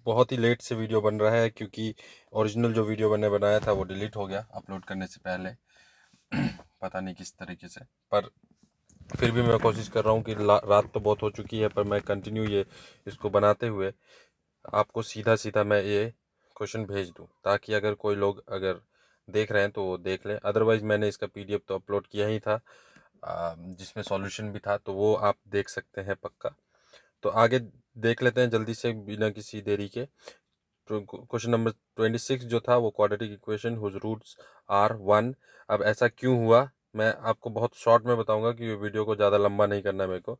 बहुत ही लेट से वीडियो बन रहा है क्योंकि ओरिजिनल जो वीडियो मैंने बनाया था वो डिलीट हो गया अपलोड करने से पहले। पता नहीं किस तरीके से, पर फिर भी मैं कोशिश कर रहा हूँ कि रात तो बहुत हो चुकी है, पर मैं कंटिन्यू ये इसको बनाते हुए आपको सीधा सीधा मैं ये क्वेश्चन भेज दूँ, ताकि अगर कोई लोग अगर देख रहे हैं तो वो देख लें। अदरवाइज़ मैंने इसका पीडीएफ तो अपलोड किया ही था, जिसमें सॉल्यूशन भी था, तो वो आप देख सकते हैं पक्का। तो आगे देख लेते हैं जल्दी से बिना किसी देरी के। क्वेश्चन नंबर 26 जो था वो quadratic equation whose roots are 1। अब ऐसा क्यों हुआ मैं आपको बहुत शॉर्ट में बताऊंगा कि ये वीडियो को ज़्यादा लंबा नहीं करना मेरे को।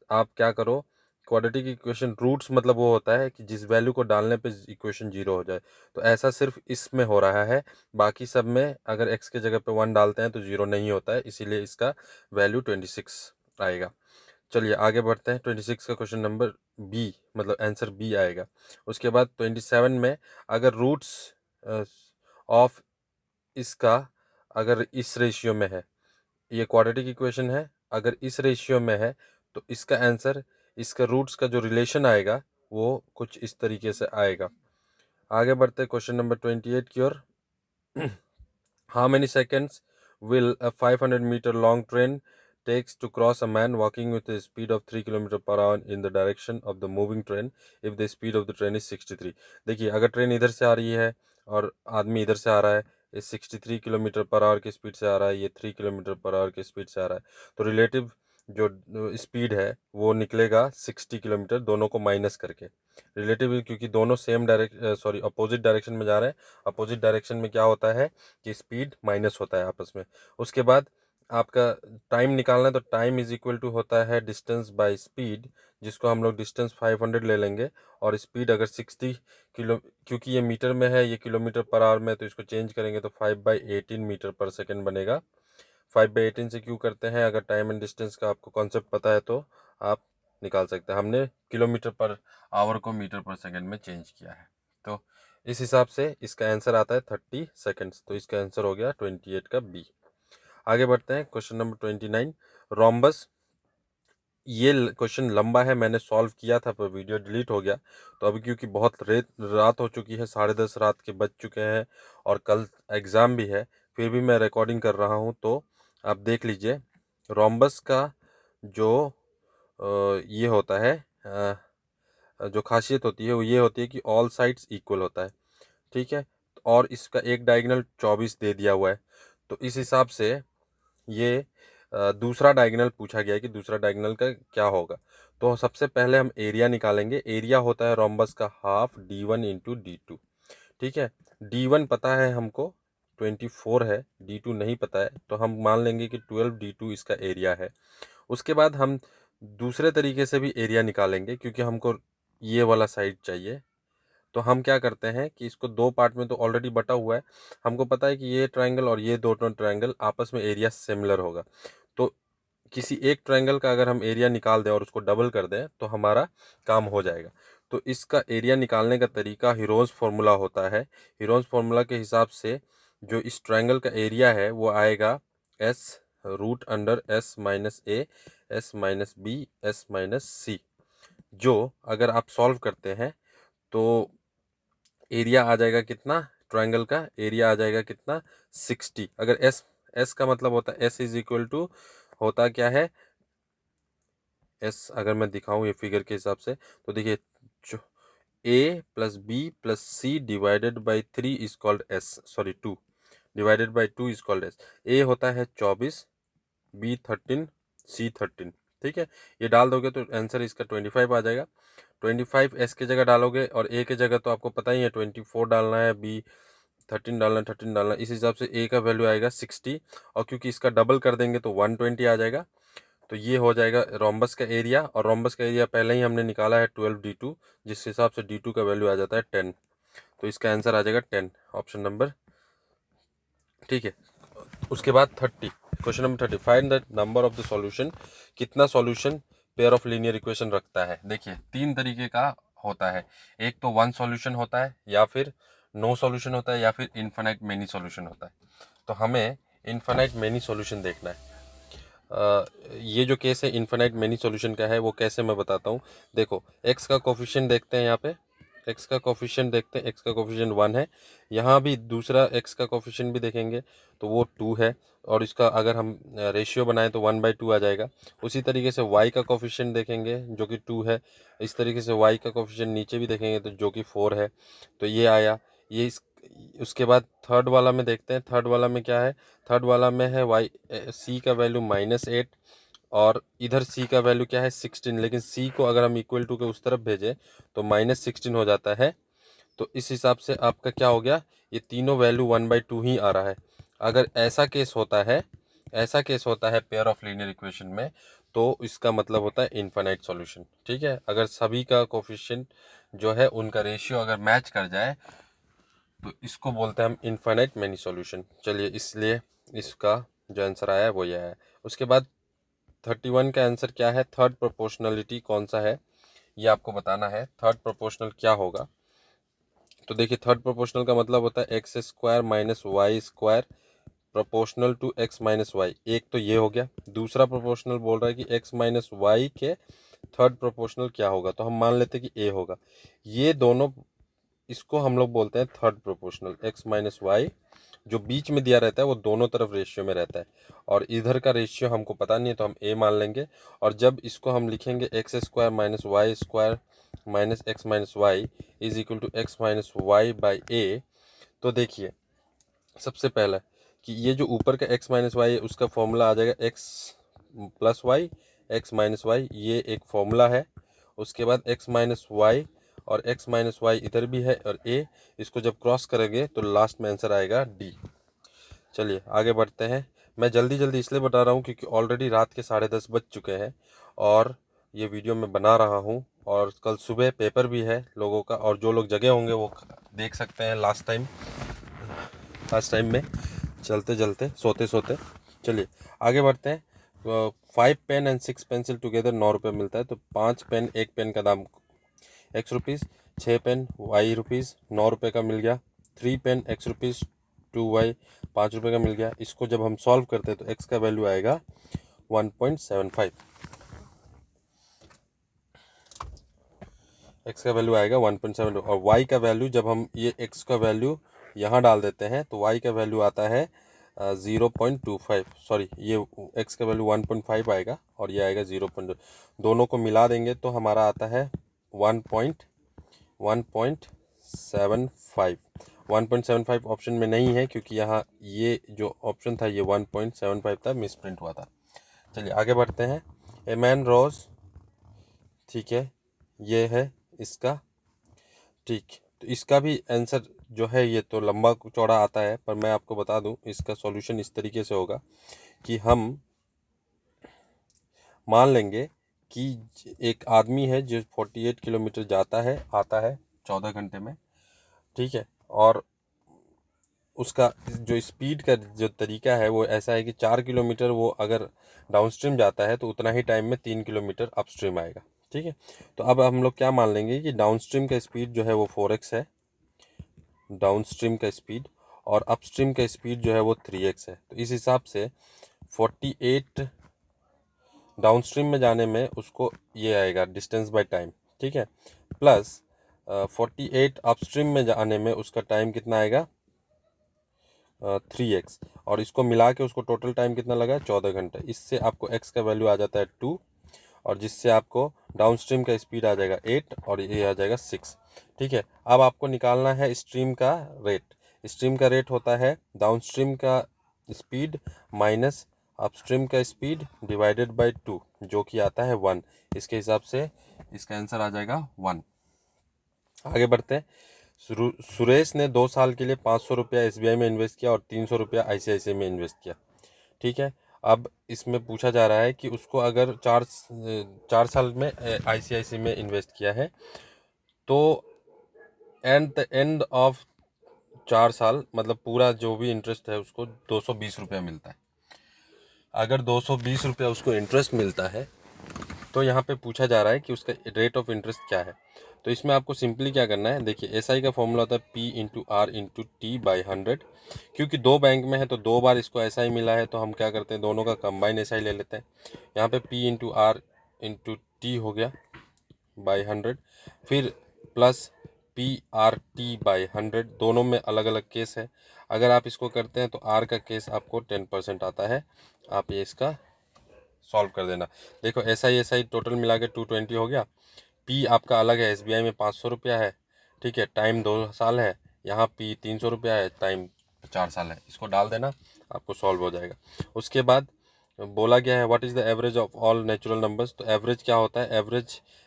आप क्या करो, क्वाड्रेटिक इक्वेशन रूट्स मतलब वो होता है कि जिस वैल्यू को डालने पे इक्वेशन जीरो हो जाए। तो ऐसा सिर्फ इसमें हो रहा है, बाकी सब में अगर एक्स के जगह पे 1 डालते हैं तो जीरो नहीं होता है, इसीलिए इसका वैल्यू 26 आएगा। चलिए आगे बढ़ते हैं। 26 का क्वेश्चन नंबर बी, मतलब आंसर बी आएगा। उसके बाद 27 में अगर रूट्स ऑफ इसका अगर इस रेशियो में है, ये क्वाड्रेटिक इक्वेशन है, अगर इस रेशियो में है तो इसका आंसर, इसका रूट्स का जो रिलेशन आएगा वो कुछ इस तरीके से आएगा। आगे बढ़ते हैं क्वेश्चन नंबर 28 की ओर। How many seconds will a 500-meter long train takes to cross a man walking with a speed of 3 kilometre per hour in the direction of the moving train if the speed of the train is 63? देखिए, अगर train इधर से आ रही है और आदमी इधर से आ रहा है, ये 63 किलोमीटर पर आवर की स्पीड से आ रहा है, ये 3 किलोमीटर पर आवर की स्पीड से आ रहा है, तो रिलेटिव जो स्पीड है वो निकलेगा 60 किलोमीटर, दोनों को माइनस करके। रिलेटिव क्योंकि दोनों सेम अपोजिट डायरेक्शन में जा रहे हैं। अपोजिट डायरेक्शन में क्या होता है कि स्पीड माइनस होता है आपस में। उसके बाद आपका टाइम निकालना है, तो टाइम इज इक्वल टू होता है डिस्टेंस बाय स्पीड, जिसको हम लोग डिस्टेंस 500 ले लेंगे, और स्पीड अगर 60 किलो, क्योंकि ये मीटर में है, ये किलोमीटर पर आवर में, तो इसको चेंज करेंगे तो 5/18 मीटर पर सेकेंड बनेगा। 5/18 से क्यों करते हैं, अगर टाइम एंड डिस्टेंस का आपको कॉन्सेप्ट पता है तो आप निकाल सकते हैं। हमने किलोमीटर पर आवर को मीटर पर सेकेंड में चेंज किया है, तो इस हिसाब से इसका आंसर आता है 30 सेकेंड्स। तो इसका आंसर हो गया 28 का बी। आगे बढ़ते हैं क्वेश्चन नंबर 29, रोम्बस। ये क्वेश्चन लंबा है, मैंने सॉल्व किया था पर वीडियो डिलीट हो गया। तो अभी क्योंकि बहुत रात हो चुकी है, 10:30 रात के बज चुके हैं और कल एग्ज़ाम भी है, फिर भी मैं रिकॉर्डिंग कर रहा हूँ, तो आप देख लीजिए। रोम्बस का जो ये होता है, जो खासियत होती है वो ये होती है कि ऑल साइड्स इक्वल होता है, ठीक है। और इसका एक डायगोनल 24 दे दिया हुआ है, तो इस हिसाब से ये दूसरा डायगोनल पूछा गया है कि दूसरा डायगोनल का क्या होगा। तो सबसे पहले हम एरिया निकालेंगे। एरिया होता है रोम्बस का हाफ d1 इंटू d2, ठीक है। d1 पता है हमको 24 है, d2 नहीं पता है, तो हम मान लेंगे कि 12 d2 इसका एरिया है। उसके बाद हम दूसरे तरीके से भी एरिया निकालेंगे, क्योंकि हमको ये वाला साइड चाहिए। तो हम क्या करते हैं कि इसको दो पार्ट में तो ऑलरेडी बटा हुआ है, हमको पता है कि ये ट्रायंगल और ये दोनों ट्रायंगल आपस में एरिया सिमिलर होगा। तो किसी एक ट्रायंगल का अगर हम एरिया निकाल दें और उसको डबल कर दें तो हमारा काम हो जाएगा। तो इसका एरिया निकालने का तरीका हीरोज फार्मूला होता है। हीरोज फार्मूला के हिसाब से जो इस ट्रायंगल का एरिया है वो आएगा S root under S minus A, S minus B, S minus C. जो अगर आप सॉल्व करते हैं तो एरिया आ जाएगा कितना, ट्रायंगल का एरिया आ जाएगा कितना, 60। अगर एस, एस का मतलब होता है एस इज इक्वल टू होता क्या है, एस अगर मैं दिखाऊं ये फिगर के हिसाब से तो देखिए, A plus B plus C divided by 3 is called S, sorry 2 divided by 2 is called S. A होता है 24, बी 13, सी 13, ठीक है। ये डाल दोगे तो आंसर इसका 25 आ जाएगा। 25 एस की जगह डालोगे और ए की जगह तो आपको पता ही है 24 डालना है, बी 13 डालना है, 13 डालना है, इस हिसाब से ए का वैल्यू आएगा 60। और क्योंकि इसका डबल कर देंगे तो 120 आ जाएगा। तो ये हो जाएगा रोम्बस का एरिया, और रोम्बस का एरिया पहले ही हमने निकाला है 12 d2, जिस हिसाब से d2 का वैल्यू आ जाता है 10। तो इसका आंसर आ जाएगा 10, ऑप्शन नंबर, ठीक है। उसके बाद 30, question number 30, find the number of the solution. कितना solution pair of linear equation रखता है। देखिए तीन तरीके का होता है, एक तो वन सॉल्यूशन होता है, या फिर नो सॉल्यूशन होता है, या फिर इन्फिनाइट मेनी सॉल्यूशन होता है। तो हमें इन्फिनाइट मेनी सॉल्यूशन देखना है। ये जो केस है इन्फिनाइट मेनी सॉल्यूशन का है, वो कैसे मैं बताता हूँ। देखो एक्स का कोफिशिएंट देखते हैं यहाँ पे, एक्स का कोफिशिएंट देखते हैं, एक्स का कोफिशिएंट 1 है। यहाँ भी दूसरा एक्स का कोफिशिएंट भी देखेंगे तो वो 2 है, और इसका अगर हम रेशियो बनाएं तो 1/2 आ जाएगा। उसी तरीके से वाई का कोफिशिएंट देखेंगे जो कि 2 है। इस तरीके से वाई का कोफिशिएंट नीचे भी देखेंगे तो जो कि 4 है, तो ये आया। ये इस उसके बाद थर्ड वाला में देखते हैं, थर्ड वाला में क्या है। थर्ड वाला में है वाई सी का वैल्यू -8, और इधर c का वैल्यू क्या है 16, लेकिन c को अगर हम इक्वल टू के उस तरफ भेजें तो -16 हो जाता है। तो इस हिसाब से आपका क्या हो गया, ये तीनों वैल्यू 1/2 ही आ रहा है। अगर ऐसा केस होता है, ऐसा केस होता है पेयर ऑफ लीनियर इक्वेशन में, तो इसका मतलब होता है इनफाइनाइट सॉल्यूशन। ठीक है, अगर सभी का कोफिशिएंट जो है उनका रेशियो अगर मैच कर जाए तो इसको बोलते हैं हम इनफाइनाइट मैनी सॉल्यूशन। चलिए, इसलिए इसका जो आंसर आया है वो ये है। उसके बाद 31 का आंसर क्या है, थर्ड प्रोपोर्शनलिटी कौन सा है ये आपको बताना है। थर्ड प्रोपोर्शनल क्या होगा, तो देखिए थर्ड प्रोपोर्शनल का मतलब होता है X square minus Y square proportional to X minus Y. एक तो ये हो गया। दूसरा प्रोपोर्शनल बोल रहा है कि एक्स माइनस वाई के थर्ड प्रोपोर्शनल क्या होगा, तो हम मान लेते हैं कि ए होगा। ये दोनों, इसको हम लोग बोलते हैं third proportional. X minus Y जो बीच में दिया रहता है वो दोनों तरफ रेशियो में रहता है, और इधर का रेशियो हमको पता नहीं है तो हम ए मान लेंगे। और जब इसको हम लिखेंगे X square minus Y square minus X minus Y is equal to X minus Y by A, तो देखिए सबसे पहला कि ये जो ऊपर का एक्स माइनस वाई है उसका फॉर्मूला आ जाएगा X plus Y X minus Y, ये एक फॉर्मूला है। उसके बाद एक्स माइनस वाई और एक्स माइनस वाई इधर भी है, और ए, इसको जब क्रॉस करेंगे तो लास्ट में आंसर आएगा डी। चलिए आगे बढ़ते हैं। मैं जल्दी जल्दी इसलिए बता रहा हूँ क्योंकि ऑलरेडी रात के 10:30 बज चुके हैं, और ये वीडियो मैं बना रहा हूँ, और कल सुबह पेपर भी है लोगों का, और जो लोग जगह होंगे वो देख सकते हैं लास्ट टाइम में, चलते चलते सोते सोते। चलिए आगे बढ़ते हैं। 5 पेन एंड 6 पेंसिल टुगेदर 9 रुपये मिलता है, तो 5 पेन, एक पेन का दाम x rupees, 6 pen y rupees 9 रुपये का मिल गया, 3 पेन x रुपीज़ 2y 5 रुपये का मिल गया। इसको जब हम सॉल्व करते हैं तो x का वैल्यू आएगा 1.75, x का वैल्यू आएगा 1.7, और y का वैल्यू जब हम ये x का वैल्यू यहाँ डाल देते हैं तो y का वैल्यू आता है 0.25, सॉरी ये x का वैल्यू 1.5 आएगा और ये आएगा 0. दोनों को मिला देंगे तो हमारा आता है 1.75। 1.75 ऑप्शन में नहीं है क्योंकि यहाँ ये जो ऑप्शन था ये 1.75 था, मिस प्रिंट हुआ था। चलिए आगे बढ़ते हैं। ए मैन रोज, ठीक है, ये है इसका। ठीक, तो इसका भी आंसर जो है ये तो लंबा चौड़ा आता है, पर मैं आपको बता दूं इसका सॉल्यूशन इस तरीके से होगा कि हम मान लेंगे कि एक आदमी है जो 48 किलोमीटर जाता है आता है 14 घंटे में, ठीक है, और उसका जो स्पीड का जो तरीका है वो ऐसा है कि 4 किलोमीटर वो अगर डाउनस्ट्रीम जाता है तो उतना ही टाइम में 3 किलोमीटर अपस्ट्रीम आएगा। ठीक है, तो अब हम लोग क्या मान लेंगे कि डाउनस्ट्रीम का स्पीड जो है वो 4x है, डाउनस्ट्रीम का स्पीड, और अपस्ट्रीम का स्पीड जो है वो 3x है। तो इस हिसाब से 48 डाउनस्ट्रीम में जाने में उसको ये आएगा डिस्टेंस बाय टाइम, ठीक है, प्लस 48 अपस्ट्रीम में जाने में उसका टाइम कितना आएगा 3x, और इसको मिला के उसको टोटल टाइम कितना लगा 14 घंटे। इससे आपको x का वैल्यू आ जाता है 2, और जिससे आपको डाउनस्ट्रीम का स्पीड आ जाएगा 8 और ये आ जाएगा 6। ठीक है, अब आपको निकालना है स्ट्रीम का रेट। स्ट्रीम का रेट होता है डाउनस्ट्रीम का स्पीड माइनस अपस्ट्रीम का स्पीड डिवाइडेड बाय 2, जो कि आता है 1। इसके हिसाब से इसका आंसर आ जाएगा 1। आगे बढ़ते हैं। सुरेश ने 2 साल के लिए 500 रुपया SBI में इन्वेस्ट किया और 300 रुपया ICICI में इन्वेस्ट किया। ठीक है, अब इसमें पूछा जा रहा है कि उसको अगर 4 साल में ICICI में इन्वेस्ट किया है तो एंड ऑफ 4 साल मतलब पूरा जो भी इंटरेस्ट है उसको 220 रुपया मिलता है। अगर 220 रुपया उसको इंटरेस्ट मिलता है तो यहाँ पे पूछा जा रहा है कि उसका रेट ऑफ इंटरेस्ट क्या है। तो इसमें आपको सिंपली क्या करना है, देखिए SI का फॉर्मूला होता है P/R/T/100। क्योंकि 2 बैंक में है तो 2 बार इसको SI मिला है तो हम क्या करते हैं दोनों का कंबाइन SI ले लेते हैं। यहाँ पे P/R/T हो गया बाई 100, फिर प्लस PRT/100 दोनों में अलग अलग केस है। अगर आप इसको करते हैं तो R का केस आपको 10% आता है। आप ये इसका सॉल्व कर देना। देखो SI टोटल मिला के 220 हो गया। P आपका अलग है, SBI में 500 रुपया है, ठीक है, टाइम 2 साल है। यहाँ P 300 रुपया है, टाइम 4 साल है। इसको डाल देना, आपको सॉल्व हो जाएगा। उसके बाद बोला गया है what is the average of all natural numbers. तो एवरेज क्या होता है,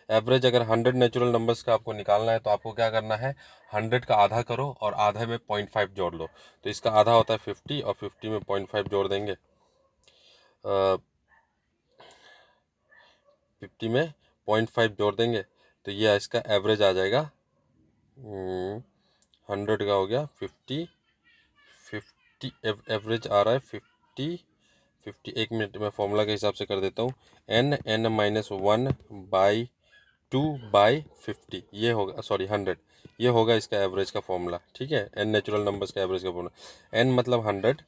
एवरेज अगर 100 नेचुरल नंबर्स का आपको निकालना है तो आपको क्या करना है, 100 का आधा करो और आधे में 0.5 जोड़ लो। तो इसका आधा होता है 50 और 50 में 0.5 जोड़ देंगे, 50 में 0.5 जोड़ देंगे तो ये इसका एवरेज आ जाएगा। 100 का हो गया 50 एवरेज आ रहा है 50। एक मिनट में फॉर्मूला के हिसाब से कर देता हूँ। n(-1/2/50) ये होगा, सॉरी 100, ये होगा इसका एवरेज का फॉर्मूला, ठीक है। n नेचुरल नंबर्स का एवरेज का फॉर्मूला, n मतलब 100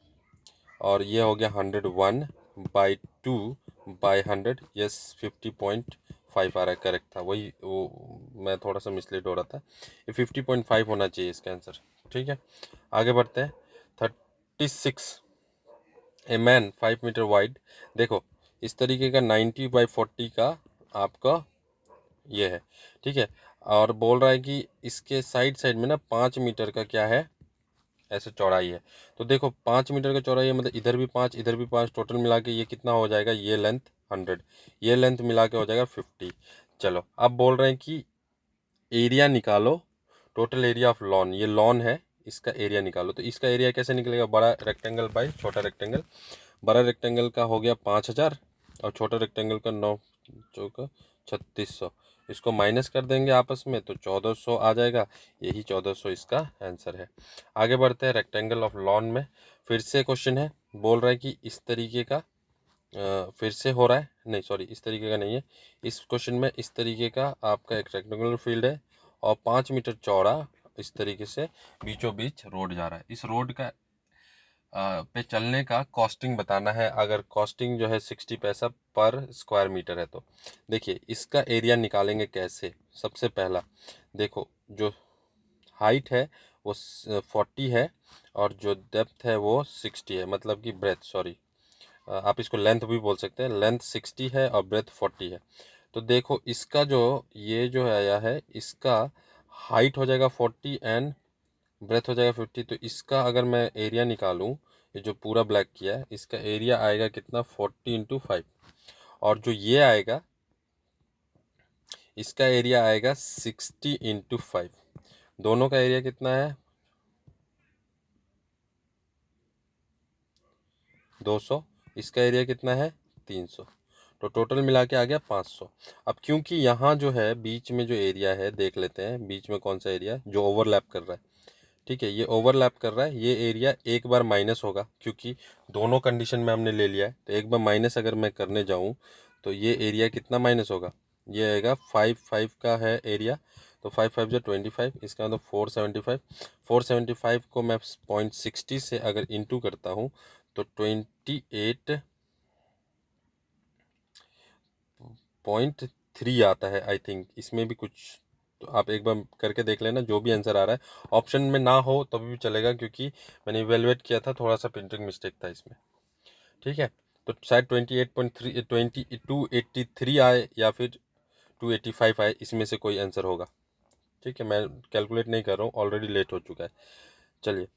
और ये हो गया 101/2/100। यस 50.5 आ रहा है, करेक्ट था, वही वो मैं थोड़ा सा मिसलीड हो रहा था। ये 50.5 होना चाहिए इसका आंसर, ठीक है। आगे बढ़ते हैं। 36 ए मैन 5 मीटर वाइड। देखो इस तरीके का 90/40 का आपका ये है, ठीक है। और बोल रहा है कि इसके साइड साइड में ना 5 मीटर का क्या है, ऐसे चौड़ाई है। तो देखो 5 मीटर का चौड़ाई है, मतलब इधर भी 5 इधर भी 5, टोटल मिला के ये कितना हो जाएगा, ये लेंथ 100, ये लेंथ मिला के हो जाएगा 50। चलो अब बोल रहे हैं कि एरिया निकालो, टोटल एरिया ऑफ लॉन, ये लॉन है, इसका एरिया निकालो। तो इसका एरिया कैसे निकलेगा, बड़ा रेक्टेंगल बाई छोटा रेक्टेंगल। बड़ा रेक्टेंगल का हो गया 5000 और छोटा रेक्टेंगल का 9 चौका 3600। इसको माइनस कर देंगे आपस में तो 1400 आ जाएगा। यही 1400 इसका आंसर है। आगे बढ़ते हैं रेक्टेंगल ऑफ लॉन में। फिर से क्वेश्चन है, बोल रहा है कि इस तरीके का फिर से हो रहा है, नहीं सॉरी इस तरीके का नहीं है। इस क्वेश्चन में इस तरीके का आपका एक रेक्टेंगुलर फील्ड है और 5 मीटर चौड़ा इस तरीके से बीचों बीच रोड जा रहा है। इस रोड का पे चलने का कॉस्टिंग बताना है। अगर कॉस्टिंग जो है 60 पैसा पर स्क्वायर मीटर है तो देखिए इसका एरिया निकालेंगे कैसे। सबसे पहला देखो, जो हाइट है वो 40 है और जो डेप्थ है वो 60 है, मतलब कि ब्रेथ, सॉरी आप इसको लेंथ भी बोल सकते हैं। लेंथ 60 है और ब्रेथ 40 है। तो देखो इसका जो ये जो आया है, इसका हाइट हो जाएगा 40 एंड ब्रेथ हो जाएगा 50। तो इसका अगर मैं एरिया निकालूं, ये जो पूरा ब्लैक किया है इसका एरिया आएगा कितना, 40 × 5। और जो ये आएगा इसका एरिया आएगा 60 × 5। दोनों का एरिया कितना है, 200। इसका एरिया कितना है, 300। तो टोटल मिला के आ गया 500। अब क्योंकि यहाँ जो है बीच में जो एरिया है, देख लेते हैं बीच में कौन सा एरिया है जो ओवरलैप कर रहा है, ठीक है। ये ओवरलैप कर रहा है, ये एरिया एक बार माइनस होगा क्योंकि दोनों कंडीशन में हमने ले लिया है। तो एक बार माइनस अगर मैं करने जाऊँ तो ये एरिया कितना माइनस होगा, ये आएगा 5 का है एरिया। तो 5 × 5 = 25, इसका मतलब 475। 475 को मैं 0.60 से अगर इंटू करता हूँ तो 28.3 आता है आई थिंक। इसमें भी कुछ, तो आप एक बार करके देख लेना, जो भी आंसर आ रहा है ऑप्शन में ना हो तभी भी चलेगा क्योंकि मैंने इवेलुएट किया था, थोड़ा सा प्रिंटिंग मिस्टेक था इसमें, ठीक है। तो शायद 283 आए या फिर 285 आए, इसमें से कोई आंसर होगा, ठीक है। मैं कैलकुलेट नहीं कर रहा हूँ, ऑलरेडी लेट हो चुका है। चलिए,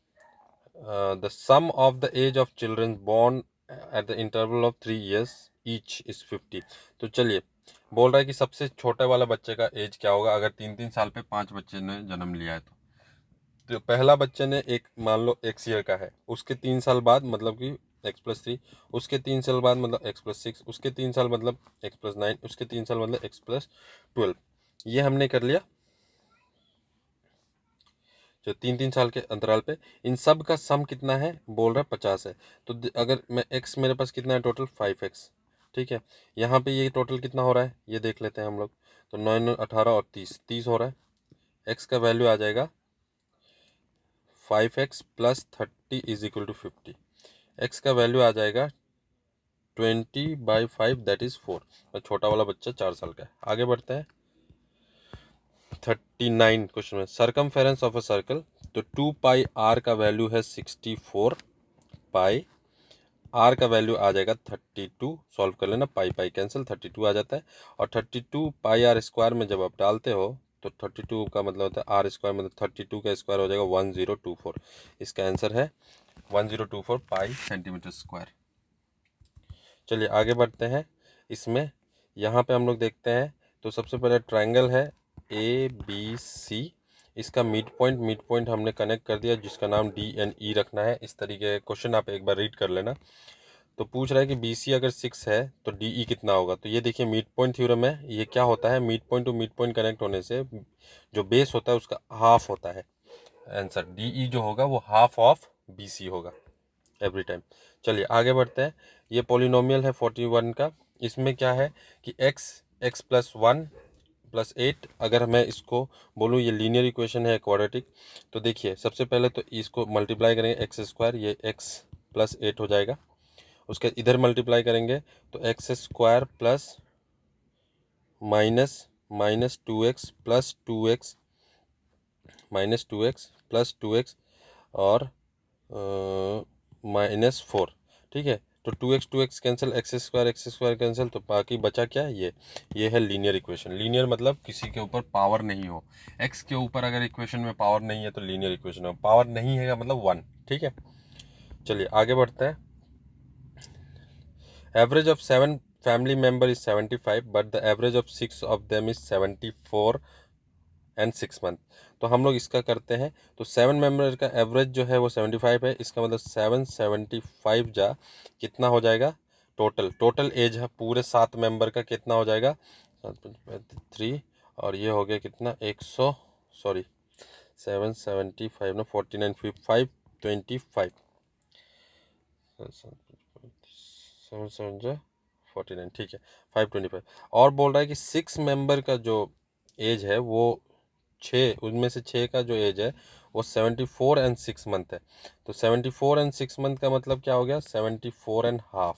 the sum of the age of children born at the interval of 3 years each is 50। तो चलिए, बोल रहा है कि सबसे छोटे वाला बच्चे का एज क्या होगा अगर 3-3 साल पे 5 बच्चे ने जन्म लिया है। तो पहला बच्चे ने एक मान लो x ईयर का है, उसके 3 साल बाद मतलब कि x+3, उसके 3 साल बाद मतलब x+6, उसके 3 साल मतलब x+9, उसके 3 साल मतलब x+12। ये हमने कर लिया जो 3-3 साल के अंतराल पे। इन सब का सम कितना है, बोल रहा है 50 है। तो अगर मैं x मेरे पास कितना है टोटल 5x, ठीक है। यहाँ पे ये टोटल कितना हो रहा है ये देख लेते हैं हम लोग। तो 9 9 18 और 30 हो रहा है। x का वैल्यू आ जाएगा 5x + 30 = 50। x का वैल्यू आ जाएगा 20/5 दैट इज़ 4। और छोटा वाला बच्चा 4 साल का है। आगे बढ़ते हैं। 39 क्वेश्चन में सरकमफेरेंस ऑफ अ सर्कल, तो 2 पाई आर का वैल्यू है 64 पाई, आर का वैल्यू आ जाएगा 32, सॉल्व कर लेना, पाई पाई कैंसिल, 32 आ जाता है। और 32 पाई आर स्क्वायर में जब आप डालते हो तो 32 का मतलब होता है आर स्क्वायर, मतलब 32 का स्क्वायर हो जाएगा 1024। इसका आंसर है 1024 पाई सेंटीमीटर स्क्वायर। चलिए आगे बढ़ते हैं। इसमें यहाँ पे हम लोग देखते हैं, तो सबसे पहले ट्रायंगल है ABC, इसका मिड पॉइंट हमने कनेक्ट कर दिया, जिसका नाम D and E रखना है। इस तरीके क्वेश्चन आप एक बार रीड कर लेना। तो पूछ रहा है कि BC अगर 6 है तो DE कितना होगा। तो ये देखिए मिड पॉइंट थ्योरम है। ये क्या होता है, mid point two mid point connect होने से जो बेस होता है उसका हाफ होता है। आंसर DE जो होगा वो हाफ ऑफ BC होगा एवरी टाइम। चलिए आगे बढ़ते हैं। ये पॉलिनोमियल है 41 का। इसमें क्या है कि x प्लस 1 प्लस 8, अगर मैं इसको बोलूँ ये लीनियर इक्वेशन है क्वाड्रेटिक, तो देखिए सबसे पहले तो इसको मल्टीप्लाई करेंगे एक्स स्क्वायर, ये x प्लस 8 हो जाएगा। उसके इधर मल्टीप्लाई करेंगे तो x square plus minus 2x plus 2x minus 2x plus 2x और -4। ठीक है, तो 2x cancel, x square cancel, तो बाकी बचा क्या, ये है लीनियर इक्वेशन। लीनियर मतलब किसी के ऊपर पावर नहीं हो। x के ऊपर अगर इक्वेशन में पावर नहीं है तो लीनियर इक्वेशन है, पावर नहीं है मतलब 1। ठीक है, चलिए आगे बढ़ते हैं। Average of 7 family member is 75 but the average of 6 of them is 74 and 6 month. तो हम लोग इसका करते हैं, तो 7 मेंबर का एवरेज जो है वो 75 है। इसका मतलब 775 जा कितना हो जाएगा, टोटल एज है पूरे 7 मेंबर का कितना हो जाएगा, 3, और ये हो गया कितना 100, सॉरी 775 ना 49 525, 7 जा 49, ठीक है 525। और बोल रहा है कि 6 मेंबर का जो एज है वो 6, उनमें से 6 का जो एज है वो 74 एंड 6 मंथ है। तो 74 एंड 6 मंथ का मतलब क्या हो गया, 74 एंड हाफ।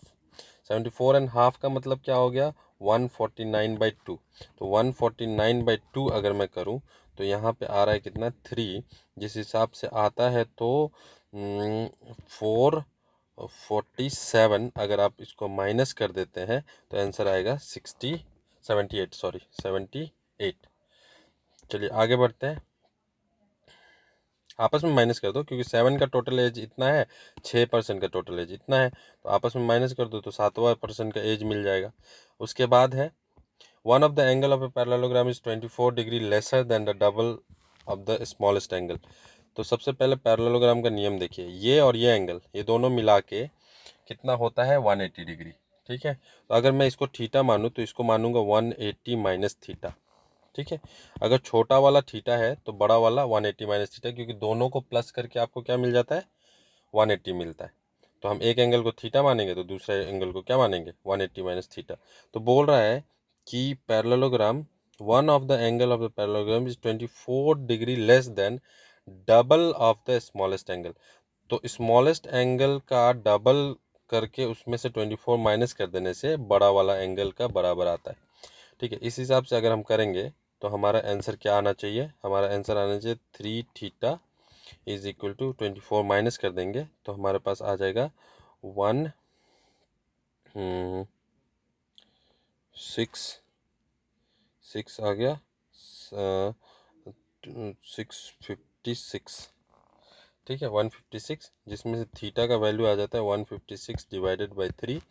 74 एंड हाफ का मतलब क्या हो गया, 149/2। तो 149/2 अगर मैं करूं तो यहाँ पे आ रहा है कितना 3, जिस हिसाब से आता है तो 447। अगर आप इसको माइनस कर देते हैं तो आंसर आएगा 78। चलिए आगे बढ़ते हैं। आपस में माइनस कर दो, क्योंकि 7 का टोटल एज इतना है, 6% का टोटल एज इतना है, तो आपस में माइनस कर दो तो 7वां% का एज मिल जाएगा। उसके बाद है one of the angle of a parallelogram is 24 degree lesser than the double of the smallest angle. तो सबसे पहले पैरेललोग्राम का नियम देखिए, ये और ये एंगल ये दोनों मिला के कितना होता है 180 डिग्री। ठीक है, तो अगर मैं इसको थीटा मानूँ तो इसको मानूंगा 180 माइनस थीटा। ठीक है, अगर छोटा वाला थीटा है तो बड़ा वाला 180 माइनस थीटा, क्योंकि दोनों को प्लस करके आपको क्या मिल जाता है 180 मिलता है। तो हम एक एंगल को थीटा मानेंगे तो दूसरे एंगल को क्या मानेंगे 180 माइनस थीटा। तो बोल रहा है कि parallelogram, one of the angle of the parallelogram is 24 degree less than double of the smallest angle. तो स्मॉलेस्ट एंगल का डबल करके उसमें से 24 माइनस कर देने से बड़ा वाला एंगल का बराबर आता है। ठीक है, इस हिसाब से अगर हम करेंगे तो हमारा आंसर क्या आना चाहिए, हमारा आंसर आना चाहिए 3 theta is equal to 24 minus कर देंगे तो हमारे पास आ जाएगा 6 आ गया 656। ठीक है 156, जिसमें से थीटा का वैल्यू आ जाता है 156 डिवाइडेड बाई 3,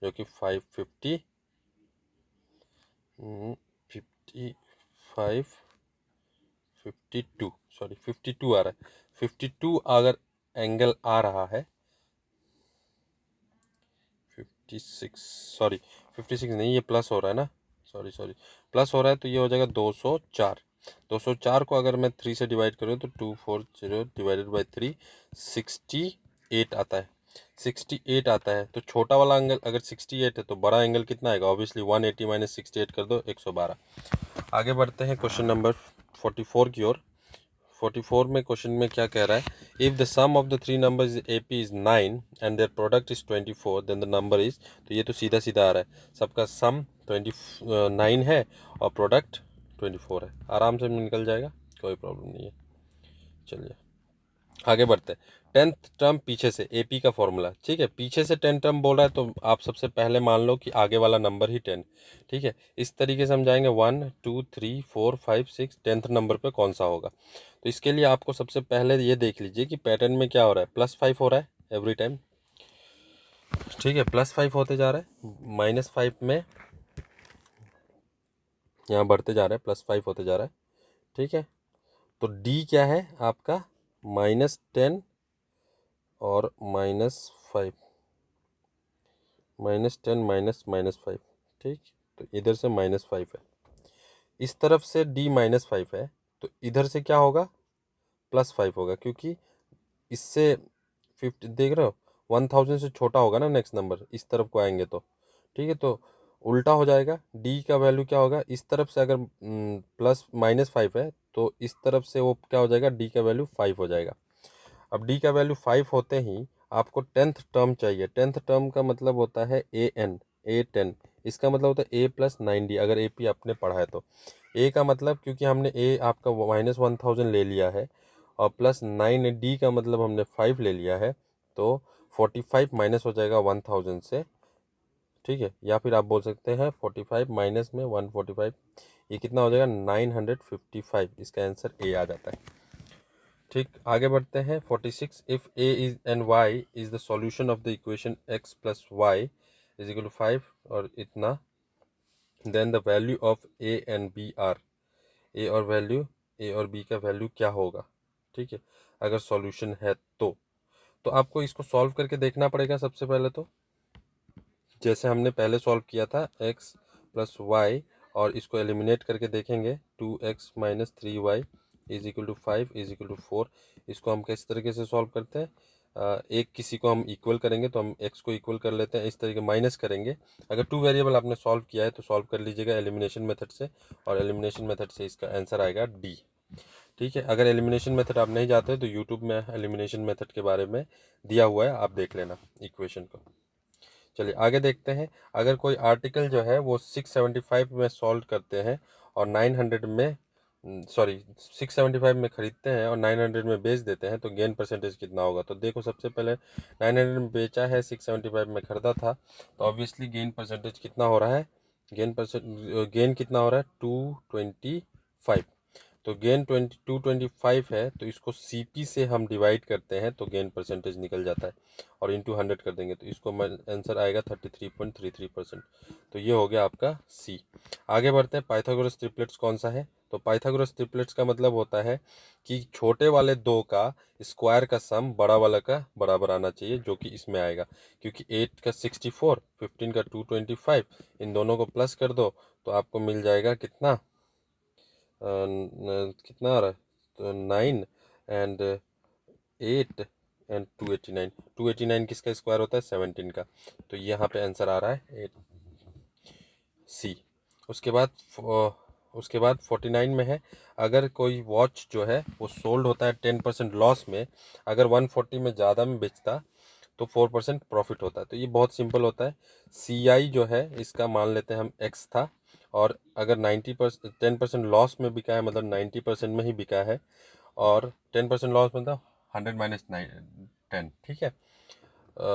जो कि 550 55 52, सॉरी 52 आ रहा है। 52 अगर एंगल आ रहा है 56, सॉरी 56 नहीं, ये प्लस हो रहा है ना, सॉरी प्लस हो रहा है, तो ये हो जाएगा 204। 204 को अगर मैं 3 से डिवाइड करूँ तो 240 डिवाइडेड बाई 3 68 आता है। 68 आता है, तो छोटा वाला एंगल अगर 68 है तो बड़ा एंगल कितना आएगा, ऑब्वियसली 180 माइनस 68 कर दो 112। आगे बढ़ते हैं क्वेश्चन नंबर 44 की ओर। 44 में क्वेश्चन में क्या कह रहा है, if the sum of the three numbers AP is 9 and their product is 24 then the number is, तो ये तो सीधा सीधा आ रहा है, सबका सम 29 है और प्रोडक्ट 24 है, आराम से निकल जाएगा, कोई प्रॉब्लम नहीं है। चलिए आगे बढ़ते हैं। 10th टर्म पीछे से, एपी का फॉर्मूला, ठीक है, पीछे से 10 टर्म बोल रहा है तो आप सबसे पहले मान लो कि आगे वाला नंबर ही 10, ठीक है। इस तरीके से हम जाएंगे 1 2 3 4 5 6, 10th नंबर पे कौन सा होगा। तो इसके लिए आपको सबसे पहले ये देख लीजिए कि पैटर्न में क्या हो रहा है, +5 हो रहा है एवरी टाइम, ठीक है, +5 होते जा रहा है, -5 में यहाँ बढ़ते जा रहा है, +5 होते जा रहा है, ठीक है। तो डी क्या है आपका, -10 और -5, -10 -5, ठीक। तो इधर से -5 है, इस तरफ से डी -5 है, तो इधर से क्या होगा, +5 होगा, क्योंकि इससे 50 देख रहे हो, 1000 से छोटा होगा ना नेक्स्ट नंबर, इस तरफ को आएंगे तो, ठीक है। तो उल्टा हो जाएगा, डी का वैल्यू क्या होगा, इस तरफ से अगर +-5 है तो इस तरफ से वो क्या हो जाएगा, डी का वैल्यू 5 हो जाएगा। अब डी का वैल्यू 5 होते ही आपको 10th टर्म चाहिए। 10th टर्म का मतलब होता है A10, इसका मतलब होता है A+9D, अगर AP आपने पढ़ा है तो। ए का मतलब, क्योंकि हमने ए आपका -1000 ले लिया है और +9D का मतलब हमने 5 ले लिया है, तो 45 माइनस हो जाएगा 1000 से, ठीक है। या फिर आप बोल सकते हैं 45 माइनस में 145, ये कितना हो जाएगा, 955, इसका आंसर ए आ जाता है, ठीक। आगे बढ़ते हैं 46, if A is and Y is the solution of the equation x + y = 5 और इतना, then the value of A and B are, A और बी का वैल्यू क्या होगा, ठीक है, अगर सॉल्यूशन है तो आपको इसको सॉल्व करके देखना पड़ेगा सबसे पहले तो, जैसे हमने पहले सॉल्व किया था x + y, और इसको एलिमिनेट करके देखेंगे, 2x - 3y = 5 = 4। इसको हम किस तरीके से सॉल्व करते हैं, एक किसी को हम इक्वल करेंगे तो हम x को इक्वल कर लेते हैं, इस तरीके माइनस करेंगे। अगर 2 वेरिएबल आपने सॉल्व किया है तो सॉल्व कर लीजिएगा एलिमिनेशन मेथड से, और एलिमिनेशन मेथड से इसका आंसर आएगा डी, ठीक है। अगर एलिमिनेशन मेथड आप नहीं जाते तो यूट्यूब में एलिमिनेशन मेथड के बारे में दिया हुआ है, आप देख लेना इक्वेशन को। चलिए आगे देखते हैं। अगर कोई आर्टिकल जो है वो 675 में सॉल्व करते हैं और 900 में, सॉरी 675 में खरीदते हैं और 900 में बेच देते हैं, तो गेन परसेंटेज कितना होगा। तो देखो सबसे पहले 900 में बेचा है, 675 में खरीदा था, तो ऑब्वियसली गेन परसेंटेज कितना हो रहा है, गेन कितना हो रहा है, 225। तो गेन 225 है, तो इसको सीपी से हम डिवाइड करते हैं तो गेन परसेंटेज निकल जाता है, और इंटू 100 कर देंगे तो इसको आंसर आएगा 33.33%। तो ये हो गया आपका सी। आगे बढ़ते हैं, पाइथागोरस ट्रिपलेट्स कौन सा है। तो पाइथागोरस ट्रिपलेट्स का मतलब होता है कि छोटे वाले दो का स्क्वायर का सम बड़ा वाला का बराबर आना चाहिए, जो कि इसमें आएगा, क्योंकि 8 का 64, 15 का 225, इन दोनों को प्लस कर दो तो आपको मिल जाएगा कितना, कितना आ रहा है, तो 9 एंड 8 एंड 289, 289 किसका स्क्वायर होता है, 17 का। तो यहाँ पे आंसर आ रहा है 8 सी। उसके बाद 49 में है, अगर कोई वॉच जो है वो सोल्ड होता है 10% लॉस में, अगर 140 में ज़्यादा में बेचता तो 4% प्रॉफिट होता है। तो ये बहुत सिंपल होता है, सी आई जो है इसका मान लेते हैं हम एक्स था, और अगर 10% लॉस में बिका है, मतलब 90% में ही बिका है, और 10% लॉस मतलब 100 माइनस 10, ठीक है।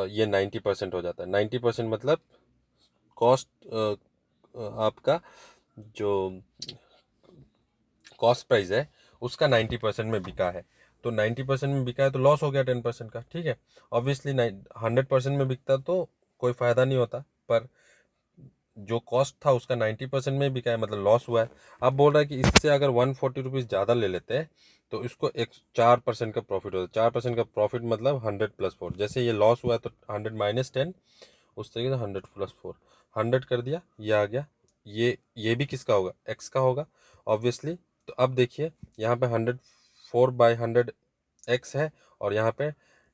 ये 90% हो जाता है, 90% मतलब कॉस्ट, आपका जो कॉस्ट प्राइस है उसका 90% में बिका है, तो 90% में बिका है तो लॉस हो गया 10% का, ठीक है। ऑब्वियसली 100% में बिकता तो कोई फ़ायदा नहीं होता, पर जो कॉस्ट था उसका 90% में बिका है, मतलब लॉस हुआ है। अब बोल रहा है कि इससे अगर 140 रुपीज़ ज़्यादा ले लेते हैं तो इसको एक 4% का प्रॉफिट होता है। 4% का प्रॉफिट मतलब 100 + 4, जैसे ये लॉस हुआ है तो 100 - 10, उस तरीके से 100 + 4, 100 कर दिया, ये आ गया। ये भी किसका होगा, एक्स का होगा ऑब्वियसली। तो अब देखिए यहाँ पे 104/100 एक्स है, और यहाँ पे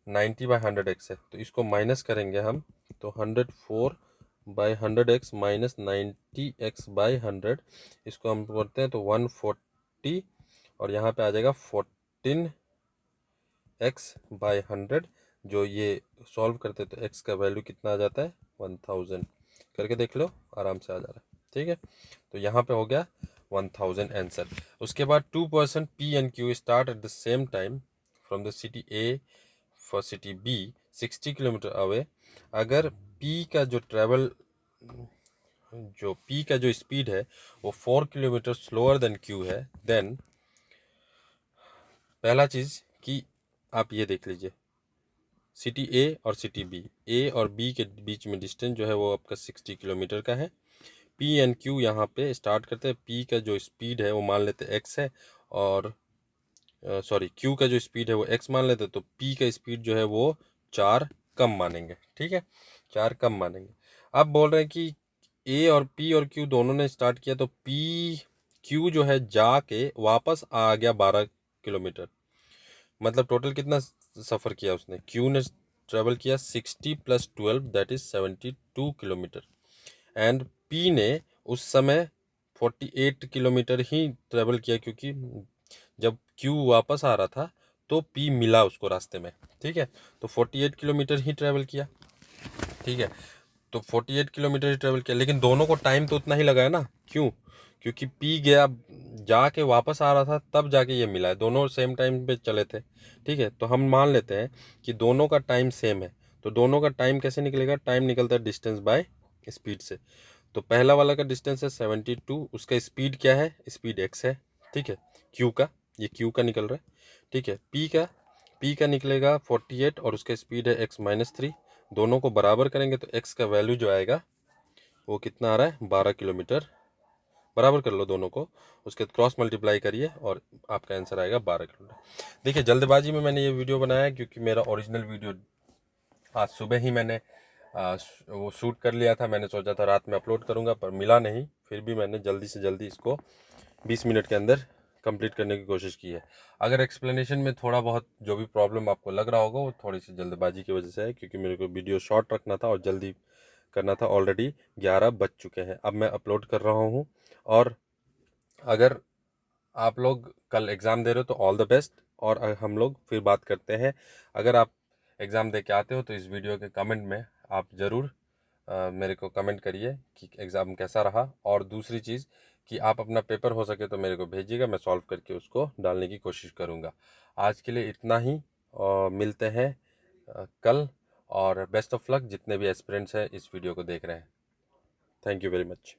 90/100 एक्स है, तो इसको माइनस करेंगे हम, तो 104/100 एक्स माइनस 90x/100, इसको हम करते हैं तो 140, और यहाँ पे आ जाएगा 14x/100, जो ये सॉल्व करते तो x का वैल्यू कितना आ जाता है, 1000, करके देख लो, आराम से आ जा रहा है, ठीक है। तो यहाँ पे हो गया 1000 आंसर। उसके बाद 2% P and Q start at the same time from the city A for city B 60 kilometre away. अगर P का जो स्पीड है वो 4 किलोमीटर स्लोअर देन Q है, देन पहला चीज़ कि आप ये देख लीजिए, सिटी ए और सिटी बी, ए और बी के बीच में डिस्टेंस जो है वो आपका 60 किलोमीटर का है। पी एंड क्यू यहाँ पे स्टार्ट करते हैं। पी का जो स्पीड है वो मान लेते एक्स है, और सॉरी क्यू का जो स्पीड है वो एक्स मान लेते, तो पी का स्पीड जो है वो 4 कम मानेंगे। ठीक है, 4 कम मानेंगे। अब बोल रहे हैं कि ए और पी और क्यू दोनों ने स्टार्ट किया, तो पी क्यू जो है जाके वापस आ गया 12 किलोमीटर। मतलब टोटल कितना सफ़र किया उसने? क्यू ने ट्रेवल किया 60 + 12 that is 72 kilometre, and P ने उस समय 48 किलोमीटर ही ट्रेवल किया, क्योंकि जब क्यू वापस आ रहा था तो पी मिला उसको रास्ते में। ठीक है, तो 48 किलोमीटर ही ट्रेवल किया। ठीक है, तो 48 किलोमीटर ही ट्रेवल किया, लेकिन दोनों को टाइम तो उतना ही लगा है ना। क्यों? क्योंकि पी गया, जाके वापस आ रहा था, तब जाके ये मिला है। दोनों सेम टाइम पे चले थे। ठीक है, तो हम मान लेते हैं कि दोनों का टाइम सेम है। तो दोनों का टाइम कैसे निकलेगा? टाइम निकलता है डिस्टेंस बाय स्पीड से। तो पहला वाला का डिस्टेंस है 72, उसका स्पीड क्या है? स्पीड एक्स है। ठीक है, क्यू का, ये क्यू का निकल रहा है। ठीक है, पी का निकलेगा 48 और उसका स्पीड है x-3। दोनों को बराबर करेंगे तो x का वैल्यू जो आएगा वो कितना आ रहा है? 12 किलोमीटर। बराबर कर लो दोनों को, उसके बाद क्रॉस मल्टीप्लाई करिए और आपका आंसर आएगा 12 किलोमीटर। देखिए, जल्दबाजी में मैंने ये वीडियो बनाया क्योंकि मेरा ओरिजिनल वीडियो आज सुबह ही मैंने वो शूट कर लिया था। मैंने सोचा था रात में अपलोड करूँगा, पर मिला नहीं। फिर भी मैंने जल्दी से जल्दी इसको 20 मिनट के अंदर कंप्लीट करने की कोशिश की है। अगर एक्सप्लेनेशन में थोड़ा बहुत जो भी प्रॉब्लम आपको लग रहा होगा वो थोड़ी सी जल्दबाजी की वजह से है, क्योंकि मेरे को वीडियो शॉर्ट रखना था और जल्दी करना था। ऑलरेडी 11 बज चुके हैं, अब मैं अपलोड कर रहा हूँ। और अगर आप लोग कल एग्ज़ाम दे रहे हो तो ऑल द बेस्ट, और हम लोग फिर बात करते हैं। अगर आप एग्ज़ाम दे के आते हो तो इस वीडियो के कमेंट में आप ज़रूर मेरे को कमेंट करिए कि एग्ज़ाम कैसा रहा। और दूसरी चीज़ कि आप अपना पेपर हो सके तो मेरे को भेजिएगा, मैं सॉल्व करके उसको डालने की कोशिश करूँगा। आज के लिए इतना ही, और मिलते हैं कल। और बेस्ट ऑफ लक जितने भी एस्पिरेंट्स हैं इस वीडियो को देख रहे हैं। Thank you very much.